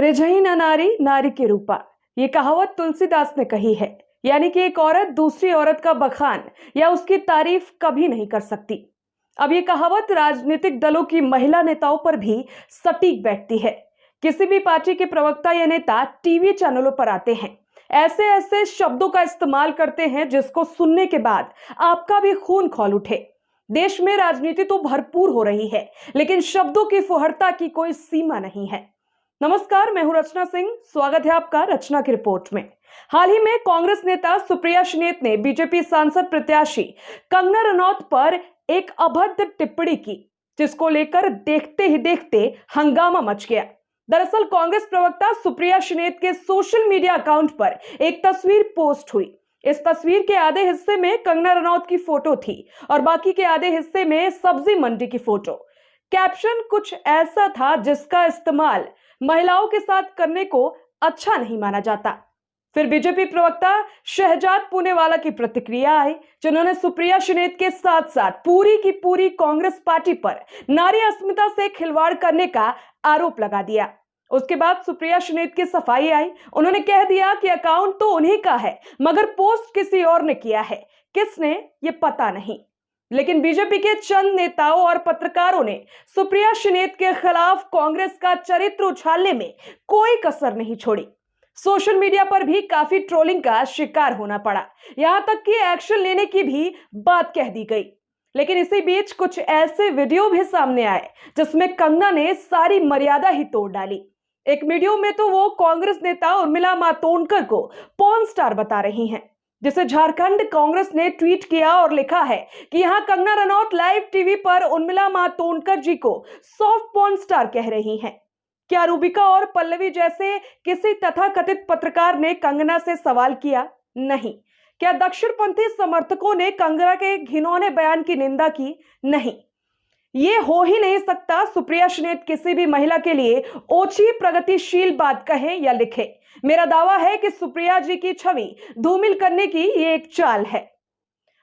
रिझही न नारी नारी के रूपा, ये कहावत तुलसीदास ने कही है। यानी कि एक औरत दूसरी औरत का बखान या उसकी तारीफ कभी नहीं कर सकती। अब ये कहावत राजनीतिक दलों की महिला नेताओं पर भी सटीक बैठती है। किसी भी पार्टी के प्रवक्ता या नेता टीवी चैनलों पर आते हैं, ऐसे ऐसे शब्दों का इस्तेमाल करते हैं जिसको सुनने के बाद आपका भी खून खौल उठे। देश में राजनीति तो भरपूर हो रही है, लेकिन शब्दों की फुहरता की कोई सीमा नहीं है। नमस्कार, मैं हूं रचना सिंह। स्वागत है आपका रचना की रिपोर्ट में। हाल ही में कांग्रेस नेता सुप्रिया श्रीनेत ने बीजेपी सांसद प्रत्याशी कंगना रनौत पर एक अभद्र टिप्पणी की, जिसको लेकर देखते ही देखते हंगामा मच गया। दरअसल कांग्रेस प्रवक्ता सुप्रिया श्रीनेत के सोशल मीडिया अकाउंट पर एक तस्वीर पोस्ट हुई। इस तस्वीर के आधे हिस्से में कंगना रनौत की फोटो थी और बाकी के आधे हिस्से में सब्जी मंडी की फोटो। कैप्शन कुछ ऐसा था जिसका इस्तेमाल महिलाओं के साथ करने को अच्छा नहीं माना जाता। फिर बीजेपी प्रवक्ता शहजाद पूनेवाला की प्रतिक्रिया आई, जिन्होंने सुप्रिया श्रीनेत के साथ साथ पूरी की पूरी कांग्रेस पार्टी पर नारी अस्मिता से खिलवाड़ करने का आरोप लगा दिया। उसके बाद सुप्रिया श्रीनेत की सफाई आई। उन्होंने कह दिया कि अकाउंट तो उन्हीं का है, मगर पोस्ट किसी और ने किया है, किसने ये पता नहीं। लेकिन बीजेपी के चंद नेताओं और पत्रकारों ने सुप्रिया श्रीनेत के खिलाफ कांग्रेस का चरित्र उछालने में कोई कसर नहीं छोड़ी। सोशल मीडिया पर भी काफी ट्रोलिंग का शिकार होना पड़ा, यहां तक कि एक्शन लेने की भी बात कह दी गई। लेकिन इसी बीच कुछ ऐसे वीडियो भी सामने आए जिसमें कंगना ने सारी मर्यादा ही तोड़ डाली। एक वीडियो में तो वो कांग्रेस नेता उर्मिला मातोंडकर को पॉर्न स्टार बता रही हैं, जिसे झारखंड कांग्रेस ने ट्वीट किया और लिखा है कि यहां कंगना रनौत लाइव टीवी पर उर्मिला मातोंडकर जी को सॉफ्ट पॉर्न स्टार कह रही हैं। क्या रूबिका और पल्लवी जैसे किसी तथाकथित पत्रकार ने कंगना से सवाल किया? नहीं। क्या दक्षिणपंथी समर्थकों ने कंगना के घिनौने बयान की निंदा की? नहीं। ये हो ही नहीं सकता। सुप्रिया श्रीनेत किसी भी महिला के लिए ओछी प्रगतिशील बात कहे या लिखे। मेरा दावा है कि सुप्रिया जी की छवि धूमिल करने की ये एक चाल है।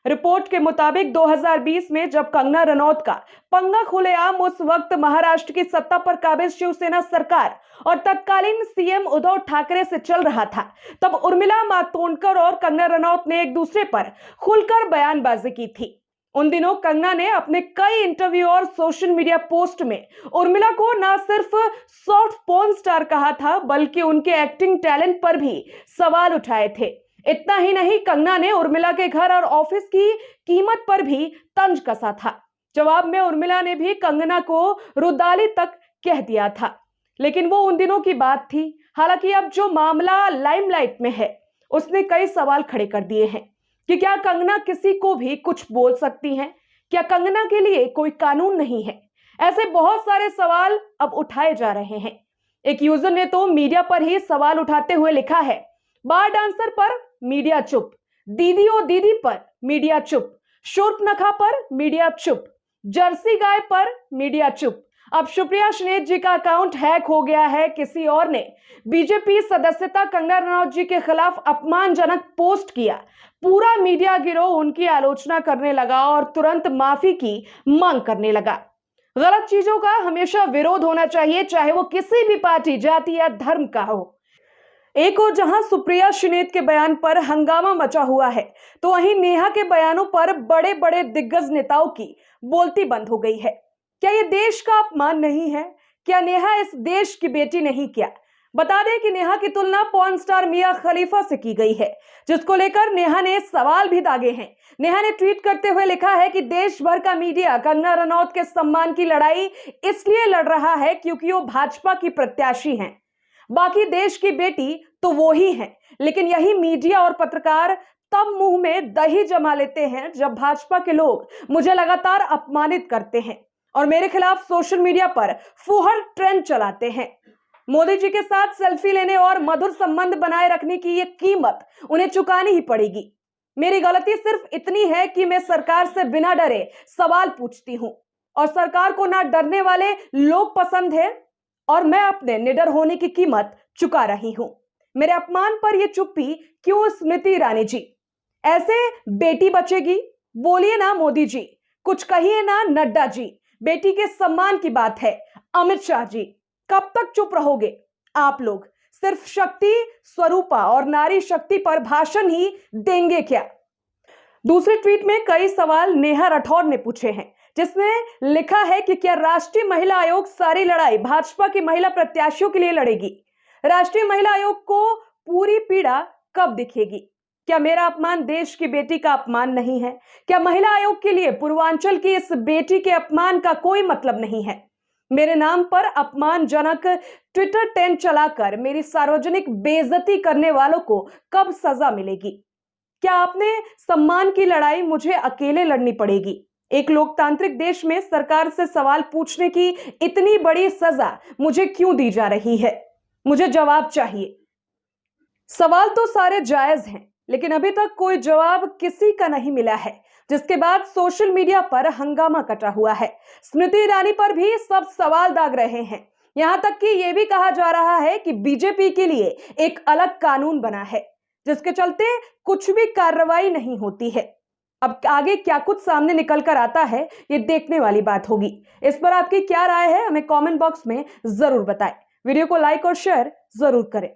रिपोर्ट के मुताबिक 2020 में जब कंगना रनौत का पंगा खुलेआम उस वक्त महाराष्ट्र की सत्ता पर काबिज शिवसेना सरकार और तत्कालीन सीएम उद्धव ठाकरे से चल रहा था, तब उर्मिला मातोंडकर और कंगना रनौत ने एक दूसरे पर खुलकर बयानबाजी की थी। उन दिनों कंगना ने अपने कई इंटरव्यू और सोशल मीडिया पोस्ट में उर्मिला को न सिर्फ सॉफ्ट पॉर्न स्टार कहा था, बल्कि उनके एक्टिंग टैलेंट पर भी सवाल उठाए थे। इतना ही नहीं, कंगना ने उर्मिला के घर और ऑफिस की कीमत पर भी तंज कसा था। जवाब में उर्मिला ने भी कंगना को रुदाली तक कह दिया था। लेकिन वो उन दिनों की बात थी। हालांकि अब जो मामला लाइमलाइट में है, उसने कई सवाल खड़े कर दिए हैं कि क्या कंगना किसी को भी कुछ बोल सकती हैं? क्या कंगना के लिए कोई कानून नहीं है? ऐसे बहुत सारे सवाल अब उठाए जा रहे हैं। एक यूजर ने तो मीडिया पर ही सवाल उठाते हुए लिखा है, बार डांसर पर मीडिया चुप, दीदी ओ दीदी पर मीडिया चुप, शूर्पनखा पर मीडिया चुप, जर्सी गाय पर मीडिया चुप। अब सुप्रिया श्रीनेत जी का अकाउंट हैक हो गया है। किसी और ने बीजेपी सदस्यता कंगना रनौत जी के खिलाफ अपमानजनक पोस्ट किया। पूरा मीडिया गिरोह उनकी आलोचना करने लगा और तुरंत माफी की मांग करने लगा। गलत चीजों का हमेशा विरोध होना चाहिए, चाहे वो किसी भी पार्टी, जाति या धर्म का हो। एक और जहां सुप्रिया श्रीनेत के बयान पर हंगामा मचा हुआ है, तो वहीं नेहा के बयानों पर बड़े बड़े दिग्गज नेताओं की बोलती बंद हो गई है। क्या ये देश का अपमान नहीं है? क्या नेहा इस देश की बेटी नहीं? क्या बता दें कि नेहा की तुलना पॉर्न स्टार मिया खलीफा से की गई है, जिसको लेकर नेहा ने सवाल भी दागे हैं। नेहा ने ट्वीट करते हुए लिखा है कि देश भर का मीडिया कंगना रनौत के सम्मान की लड़ाई इसलिए लड़ रहा है क्योंकि वो भाजपा की प्रत्याशी हैं। बाकी देश की बेटी तो वो ही है। लेकिन यही मीडिया और पत्रकार तब मुंह में दही जमा लेते हैं जब भाजपा के लोग मुझे लगातार अपमानित करते हैं और मेरे खिलाफ सोशल मीडिया पर फुहर ट्रेंड चलाते हैं। मोदी जी के साथ सेल्फी लेने और मधुर संबंध बनाए रखने की ये कीमत उन्हें चुकानी ही पड़ेगी। मेरी गलती सिर्फ इतनी है कि मैं सरकार से बिना डरे सवाल पूछती हूं और सरकार को ना डरने वाले लोग पसंद है और मैं अपने निडर होने की कीमत चुका रही हूं। मेरे अपमान पर यह चुप्पी क्यों स्मृति ईरानी जी? ऐसे बेटी बचेगी? बोलिए ना मोदी जी, कुछ कहिए ना नड्डा जी। बेटी के सम्मान की बात है। अमित शाह जी, कब तक चुप रहोगे? आप लोग सिर्फ शक्ति स्वरूपा और नारी शक्ति पर भाषण ही देंगे क्या? दूसरे ट्वीट में कई सवाल नेहा राठौर ने पूछे हैं, जिसने लिखा है कि क्या राष्ट्रीय महिला आयोग सारी लड़ाई भाजपा की महिला प्रत्याशियों के लिए लड़ेगी? राष्ट्रीय महिला आयोग को पूरी पीड़ा कब दिखेगी? क्या मेरा अपमान देश की बेटी का अपमान नहीं है? क्या महिला आयोग के लिए पूर्वांचल की इस बेटी के अपमान का कोई मतलब नहीं है? मेरे नाम पर अपमानजनक ट्विटर ट्रेंड चलाकर मेरी सार्वजनिक बेइज्जती करने वालों को कब सजा मिलेगी? क्या आपने सम्मान की लड़ाई मुझे अकेले लड़नी पड़ेगी? एक लोकतांत्रिक देश में सरकार से सवाल पूछने की इतनी बड़ी सजा मुझे क्यों दी जा रही है? मुझे जवाब चाहिए। सवाल तो सारे जायज हैं, लेकिन अभी तक कोई जवाब किसी का नहीं मिला है, जिसके बाद सोशल मीडिया पर हंगामा कटा हुआ है। स्मृति ईरानी पर भी सब सवाल दाग रहे हैं। यहां तक कि यह भी कहा जा रहा है कि बीजेपी के लिए एक अलग कानून बना है, जिसके चलते कुछ भी कार्रवाई नहीं होती है। अब आगे क्या कुछ सामने निकल कर आता है, ये देखने वाली बात होगी। इस पर आपकी क्या राय है, हमें कमेंट बॉक्स में जरूर बताएं। वीडियो को लाइक और शेयर जरूर करें।